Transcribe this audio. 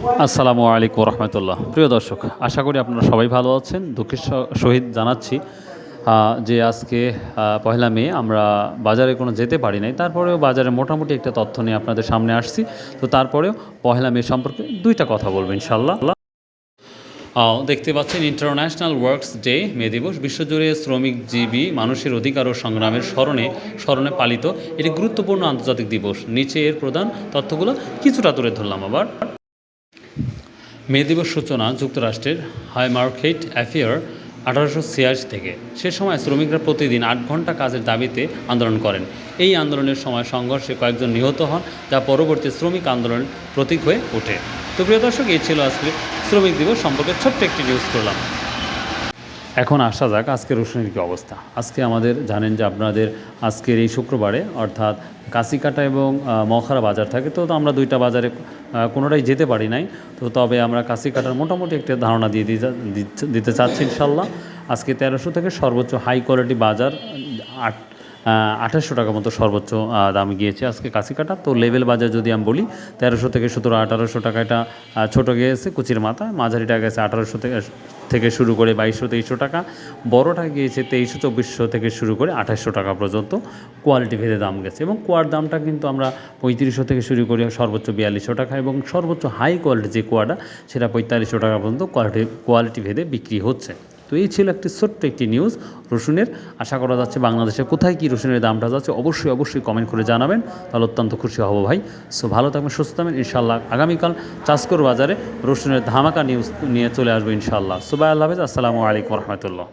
আসসালামু আলাইকুম রহমতুল্লাহ। প্রিয় দর্শক, আশা করি আপনারা সবাই ভালো আছেন। দুঃখের সহিত জানাচ্ছি যে আজকে পহেলা মে আমরা বাজারে কোনো যেতে পারি নাই, তারপরেও বাজারে মোটামুটি একটা তথ্য নিয়ে আপনাদের সামনে আসছি। তো তারপরেও পহেলা মে সম্পর্কে দুইটা কথা বলবো ইনশাল্লাহ। দেখতে পাচ্ছেন ইন্টারন্যাশনাল ওয়ার্কস ডে, মে দিবস বিশ্বজুড়ে শ্রমিকজীবী মানুষের অধিকার ও সংগ্রামের স্মরণে পালিত এটি গুরুত্বপূর্ণ আন্তর্জাতিক দিবস। নিচে এর প্রধান তথ্যগুলো কিছুটা তুলে ধরলাম। আবার মে দিবস সূচনা যুক্তরাষ্ট্রের হাই মার্কেট অ্যাফেয়ার 1886 থেকে। সে সময় শ্রমিকরা প্রতিদিন 8 ঘন্টা কাজের দাবিতে আন্দোলন করেন। এই আন্দোলনের সময় সংঘর্ষে কয়েকজন নিহত হন, যা পরবর্তী শ্রমিক আন্দোলনের প্রতীক হয়ে ওঠে। তো প্রিয় দর্শক, এই ছিল আজকে শ্রমিক দিবস সম্পর্কে ছোট্ট একটি নিউজ করলাম। এখন আসা যাক আজকের রসুনের কী অবস্থা। আজকে আমাদের জানেন যে আপনাদের আজকের এই শুক্রবারে অর্থাৎ কাশিকাটা এবং মখারা বাজার থাকে, তো আমরা দুইটা বাজারে কোনোটাই যেতে পারি নাই। তো তবে আমরা কাশিকাটার মোটামুটি একটা ধারণা দিতে চাচ্ছি ইনশাল্লাহ। আজকে 1300 থেকে সর্বোচ্চ হাই কোয়ালিটি বাজার 2800 টাকা মতো সর্বোচ্চ দাম গিয়েছে আজকে কাশিকাটা। তো লেভেল বাজার যদি আমি বলি 1300 থেকে 1700-1800 টাকা, এটা ছোটো গিয়েছে কুচির মাথা। মাঝারিটা গেছে 1800 থেকে শুরু করে 2200-2300 টাকা। বড়টা গিয়েছে 2300-2400 থেকে শুরু করে 2800 টাকা পর্যন্ত কোয়ালিটি ভেদে দাম গেছে। এবং কোয়ার দামটা কিন্তু আমরা 3500 থেকে শুরু করে সর্বোচ্চ 4200 টাকা, এবং সর্বোচ্চ হাই কোয়ালিটি যে কোয়াটা সেটা 4500 টাকা পর্যন্ত কোয়ালিটি ভেদে বিক্রি হচ্ছে। তো এই ছিল একটি ছোট্ট একটি নিউজ রসুনের। আশা করা যাচ্ছে বাংলাদেশে কোথায় কী রসুনের দামটা যাচ্ছে অবশ্যই কমেন্ট করে জানাবেন, তাহলে অত্যন্ত খুশি হব ভাই। সো ভালো থাকবেন, সুস্থ থাকবেন ইনশাআল্লাহ। আগামীকাল চাষকর বাজারে রসুনের ধামাকা নিউজ নিয়ে চলে আসবো ইনশাআল্লাহ। সো বাই, আল্লাহ হাফেজ, আসসালামু আলাইকুম রহমতুল্লাহ।